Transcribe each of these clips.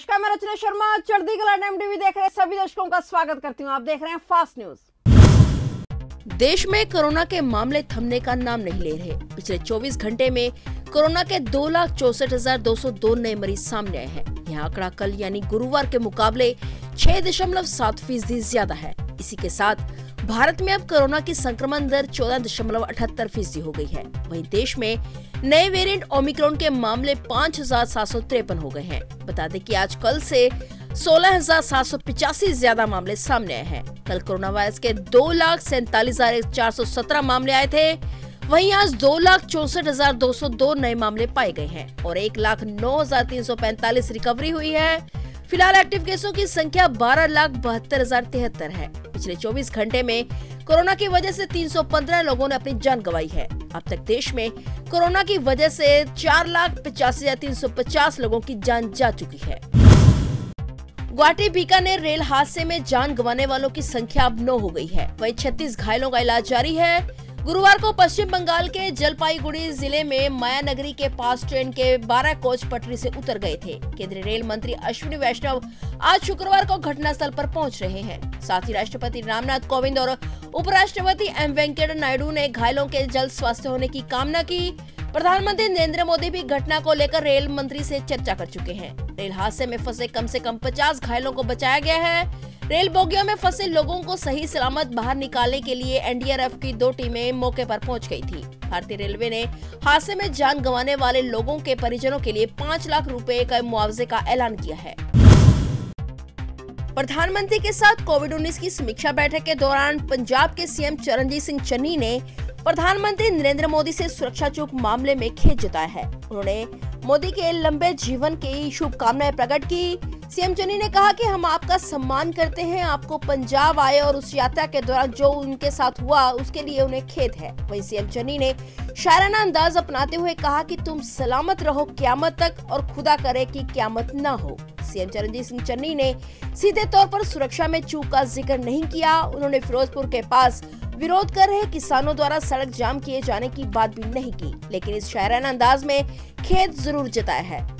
नमस्कार, मैं रचना शर्मा। चढ़ती कला एमटीवी देख रहे सभी दर्शकों का स्वागत करती हूं। आप देख रहे हैं फास्ट न्यूज। देश में कोरोना के मामले थमने का नाम नहीं ले रहे। पिछले 24 घंटे में कोरोना के 2,64,202 नए मरीज सामने आए हैं। यह आंकड़ा कल यानी गुरुवार के मुकाबले 6.7% ज्यादा है। इसी के साथ भारत में अब कोरोना की संक्रमण दर 14.78% हो गई है। वहीं देश में नए वेरिएंट ओमिक्रॉन के मामले 5,753 हो गए हैं। बता दें कि आज कल से 16,785 ज्यादा मामले सामने आए हैं। कल कोरोना वायरस के 2,47,417 मामले आए थे। वहीं आज 2,64,202 नए मामले पाए गए हैं और 1,09,345 रिकवरी हुई है। फिलहाल एक्टिव केसों की संख्या 12,72,073 है। पिछले 24 घंटे में कोरोना की वजह से 315 लोगों ने अपनी जान गंवाई है। अब तक देश में कोरोना की वजह से 4,85,350 लोगों की जान जा चुकी है। गुवाहाटी बीकानेर रेल हादसे में जान गंवाने वालों की संख्या अब 9 हो गई है। वहीं 36 घायलों का इलाज जारी है। गुरुवार को पश्चिम बंगाल के जलपाईगुड़ी जिले में मायानगरी के पास ट्रेन के 12 कोच पटरी से उतर गए थे। केंद्रीय रेल मंत्री अश्विनी वैष्णव आज शुक्रवार को घटनास्थल पर पहुंच रहे हैं। साथ ही राष्ट्रपति रामनाथ कोविंद और उपराष्ट्रपति एम वेंकैया नायडू ने घायलों के जल्द स्वास्थ्य होने की कामना की। प्रधानमंत्री नरेंद्र मोदी भी घटना को लेकर रेल मंत्री से चर्चा कर चुके हैं। रेल हादसे में फंसे कम से कम 50 घायलों को बचाया गया है। रेल बोगियों में फंसे लोगों को सही सलामत बाहर निकालने के लिए एनडीआरएफ की 2 टीमें मौके पर पहुंच गई थी। भारतीय रेलवे ने हादसे में जान गंवाने वाले लोगों के परिजनों के लिए 5 लाख रुपए का मुआवजे का ऐलान किया है। प्रधानमंत्री के साथ कोविड-19 की समीक्षा बैठक के दौरान पंजाब के सीएम चरणजीत सिंह चन्नी ने प्रधानमंत्री नरेंद्र मोदी से सुरक्षा चूक मामले में खेद जताया है। उन्होंने मोदी के लंबे जीवन की शुभकामनाएं प्रकट की। सीएम चन्नी ने कहा कि हम आपका सम्मान करते हैं। आपको पंजाब आए और उस यात्रा के दौरान जो उनके साथ हुआ उसके लिए उन्हें खेद है। वहीं सीएम चन्नी ने शायराना अंदाज अपनाते हुए कहा कि तुम सलामत रहो क्यामत तक और खुदा करे कि क्यामत न हो। सीएम चरणजीत सिंह चन्नी ने सीधे तौर पर सुरक्षा में चूक का जिक्र नहीं किया। उन्होंने फिरोजपुर के पास विरोध कर रहे किसानों द्वारा सड़क जाम किए जाने की बात भी नहीं की, लेकिन इस शायराना अंदाज में खेद जरूर जताया है।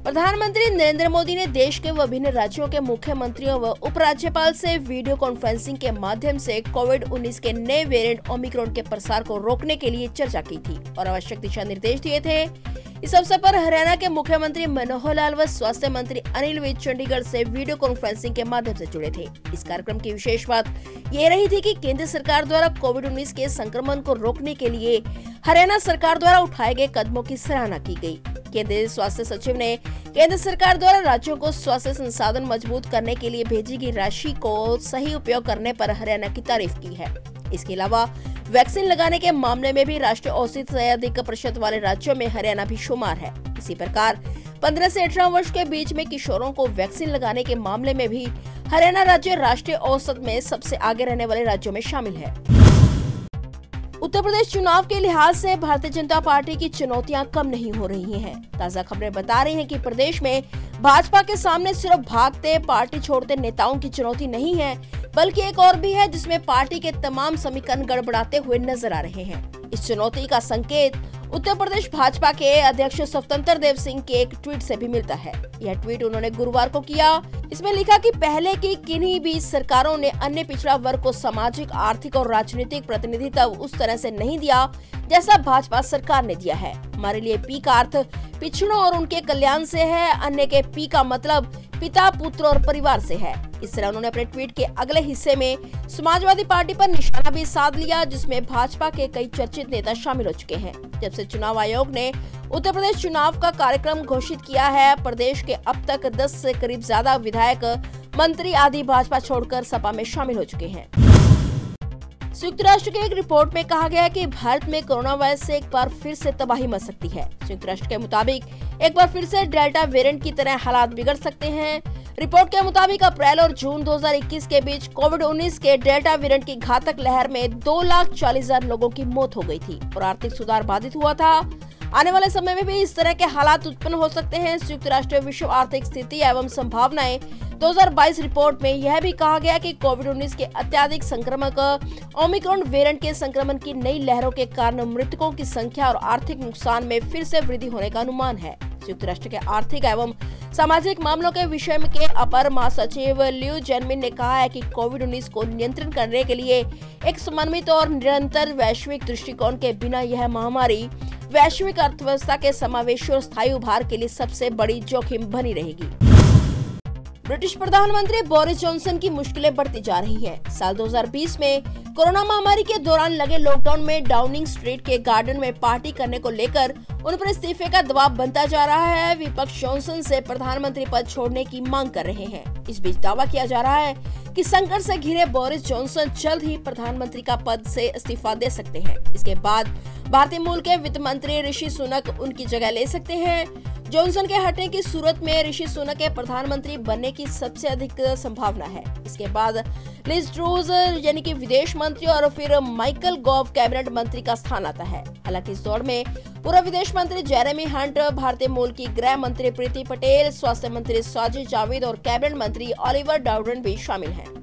प्रधानमंत्री नरेंद्र मोदी ने देश के विभिन्न राज्यों के मुख्यमंत्रियों व उपराज्यपाल से वीडियो कॉन्फ्रेंसिंग के माध्यम से कोविड-19 के नए वेरिएंट ओमिक्रॉन के प्रसार को रोकने के लिए चर्चा की थी और आवश्यक दिशा निर्देश दिए थे। इस अवसर पर हरियाणा के मुख्यमंत्री मनोहर लाल व स्वास्थ्य मंत्री अनिल विज चंडीगढ़ से वीडियो कॉन्फ्रेंसिंग के माध्यम से जुड़े थे। इस कार्यक्रम की विशेष बात ये रही थी कि केंद्र सरकार द्वारा कोविड-19 के संक्रमण को रोकने के लिए हरियाणा सरकार द्वारा उठाए गए कदमों की सराहना की गई। केंद्रीय स्वास्थ्य सचिव ने केंद्र सरकार द्वारा राज्यों को स्वास्थ्य संसाधन मजबूत करने के लिए भेजी गई राशि को सही उपयोग करने पर हरियाणा की तारीफ की है। इसके अलावा वैक्सीन लगाने के मामले में भी राष्ट्रीय औसत से अधिक प्रतिशत वाले राज्यों में हरियाणा भी शुमार है। इसी प्रकार 15 से 18 वर्ष के बीच में किशोरों को वैक्सीन लगाने के मामले में भी हरियाणा राज्य राष्ट्रीय औसत में सबसे आगे रहने वाले राज्यों में शामिल है। उत्तर प्रदेश चुनाव के लिहाज से भारतीय जनता पार्टी की चुनौतियां कम नहीं हो रही हैं। ताजा खबरें बता रही हैं कि प्रदेश में भाजपा के सामने सिर्फ भागते पार्टी छोड़ते नेताओं की चुनौती नहीं है, बल्कि एक और भी है जिसमें पार्टी के तमाम समीकरण गड़बड़ाते हुए नजर आ रहे हैं। इस चुनौती का संकेत उत्तर प्रदेश भाजपा के अध्यक्ष स्वतंत्र देव सिंह के एक ट्वीट से भी मिलता है। यह ट्वीट उन्होंने गुरुवार को किया। इसमें लिखा कि पहले की किन्हीं भी सरकारों ने अन्य पिछड़ा वर्ग को सामाजिक, आर्थिक और राजनीतिक प्रतिनिधित्व उस तरह से नहीं दिया जैसा भाजपा सरकार ने दिया है। हमारे लिए पी का अर्थ पिछड़ों और उनके कल्याण से है। अन्य के पी का मतलब पिता, पुत्र और परिवार से है। इस तरह उन्होंने अपने ट्वीट के अगले हिस्से में समाजवादी पार्टी पर निशाना भी साध लिया, जिसमें भाजपा के कई चर्चित नेता शामिल हो चुके हैं। जब से चुनाव आयोग ने उत्तर प्रदेश चुनाव का कार्यक्रम घोषित किया है, प्रदेश के अब तक 10 से करीब ज्यादा विधायक, मंत्री आदि भाजपा छोड़कर सपा में शामिल हो चुके हैं। संयुक्त राष्ट्र की एक रिपोर्ट में कहा गया है कि भारत में कोरोना वायरस से एक बार फिर से तबाही मच सकती है। संयुक्त राष्ट्र के मुताबिक एक बार फिर से डेल्टा वेरिएंट की तरह हालात बिगड़ सकते हैं। रिपोर्ट के मुताबिक अप्रैल और जून 2021 के बीच कोविड-19 के डेल्टा वेरिएंट की घातक लहर में 2,40,000 लोगों की मौत हो गई थी और आर्थिक सुधार बाधित हुआ था। आने वाले समय में भी इस तरह के हालात उत्पन्न हो सकते हैं। संयुक्त राष्ट्र विश्व आर्थिक स्थिति एवं संभावनाएं 2022 रिपोर्ट में यह भी कहा गया कि कोविड-19 के अत्यधिक संक्रामक ओमिक्रॉन वेरिएंट के संक्रमण की नई लहरों के कारण मृतकों की संख्या और आर्थिक नुकसान में फिर से वृद्धि होने का अनुमान है। संयुक्त राष्ट्र के आर्थिक एवं सामाजिक मामलों के विषय में के अपर महासचिव ल्यू जेनमिन ने कहा है कि कोविड-19 को नियंत्रित करने के लिए एक समन्वित और निरंतर वैश्विक दृष्टिकोण के बिना यह महामारी वैश्विक अर्थव्यवस्था के समावेशी और स्थायी उभार के लिए सबसे बड़ी जोखिम बनी रहेगी। ब्रिटिश प्रधानमंत्री बोरिस जॉनसन की मुश्किलें बढ़ती जा रही हैं। साल 2020 में कोरोना महामारी के दौरान लगे लॉकडाउन में डाउनिंग स्ट्रीट के गार्डन में पार्टी करने को लेकर उन पर इस्तीफे का दबाव बनता जा रहा है। विपक्ष जॉनसन से प्रधानमंत्री पद छोड़ने की मांग कर रहे हैं। इस बीच दावा किया जा रहा है कि संकट से घिरे बोरिस जॉनसन जल्द ही प्रधानमंत्री का पद से इस्तीफा दे सकते हैं। इसके बाद भारतीय मूल के वित्त मंत्री ऋषि सुनक उनकी जगह ले सकते हैं। जॉनसन के हटने की सूरत में ऋषि सुनक के प्रधानमंत्री बनने की सबसे अधिक संभावना है। इसके बाद लिज ट्रूज यानी कि विदेश मंत्री और फिर माइकल गॉव कैबिनेट मंत्री का स्थान आता है। हालांकि इस दौड़ में पूर्व विदेश मंत्री जेरेमी हंट, भारतीय मूल की गृह मंत्री प्रीति पटेल, स्वास्थ्य मंत्री साजिद जावेद और कैबिनेट मंत्री ओलिवर डॉर्डन भी शामिल हैं।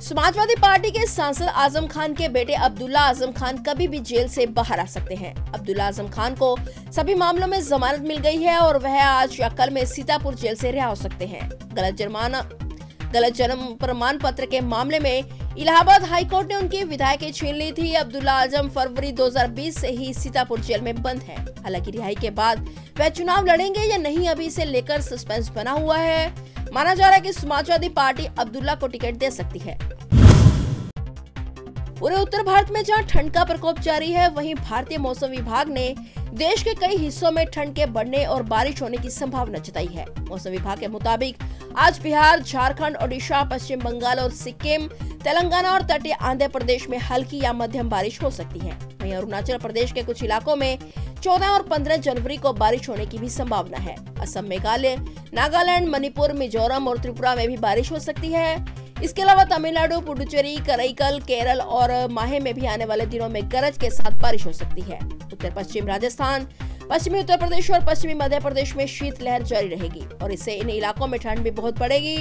समाजवादी पार्टी के सांसद आजम खान के बेटे अब्दुल्ला आजम खान कभी भी जेल से बाहर आ सकते हैं। अब्दुल्ला आजम खान को सभी मामलों में जमानत मिल गई है और वह आज या कल में सीतापुर जेल से रिहा हो सकते हैं। गलत जन्म प्रमाण पत्र के मामले में इलाहाबाद हाईकोर्ट ने उनकी विधायकी छीन ली थी। अब्दुल्ला आजम फरवरी 2020 से ही सीतापुर जेल में बंद है। हालांकि रिहाई के बाद वह चुनाव लड़ेंगे या नहीं, अभी इसे लेकर सस्पेंस बना हुआ है। माना जा रहा है कि समाजवादी पार्टी अब्दुल्ला को टिकट दे सकती है। पूरे उत्तर भारत में जहां ठंड का प्रकोप जारी है, वहीं भारतीय मौसम विभाग ने देश के कई हिस्सों में ठंड के बढ़ने और बारिश होने की संभावना जताई है। मौसम विभाग के मुताबिक आज बिहार, झारखंड, ओडिशा, पश्चिम बंगाल और सिक्किम, तेलंगाना और तटीय आंध्र प्रदेश में हल्की या मध्यम बारिश हो सकती है। वहीं अरुणाचल प्रदेश के कुछ इलाकों में 14 और 15 जनवरी को बारिश होने की भी संभावना है। असम, मेघालय, नागालैंड, मणिपुर, मिजोरम और त्रिपुरा में भी बारिश हो सकती है। इसके अलावा तमिलनाडु, पुडुचेरी, कराईकल, केरल और माहे में भी आने वाले दिनों में गरज के साथ बारिश हो सकती है। उत्तर पश्चिम राजस्थान, पश्चिमी उत्तर प्रदेश और पश्चिमी मध्य प्रदेश में शीतलहर जारी रहेगी और इससे इन इलाकों में ठंड भी बहुत बढ़ेगी।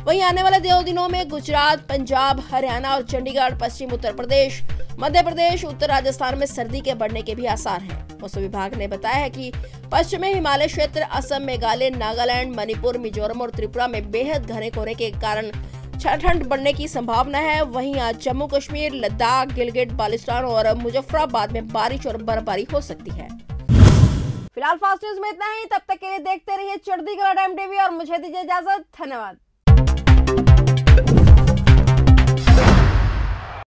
वहीं आने वाले 2 दिनों में गुजरात, पंजाब, हरियाणा और चंडीगढ़, पश्चिम उत्तर प्रदेश, मध्य प्रदेश, उत्तर राजस्थान में सर्दी के बढ़ने के भी आसार हैं। मौसम विभाग ने बताया है कि पश्चिमी हिमालय क्षेत्र, असम, मेघालय, नागालैंड, मणिपुर, मिजोरम और त्रिपुरा में बेहद घने कोहरे के कारण ठंड बढ़ने की संभावना है। वहीं आज जम्मू कश्मीर, लद्दाख, गिलगित, बाल्टिस्तान और मुजफ्फराबाद में बारिश और बर्फबारी हो सकती है। फिलहाल फास्ट न्यूज में इतना ही। तब तक के लिए देखते रहिए चढ़ती कला टाइम टीवी और मुझे दीजिए इजाजत। धन्यवाद।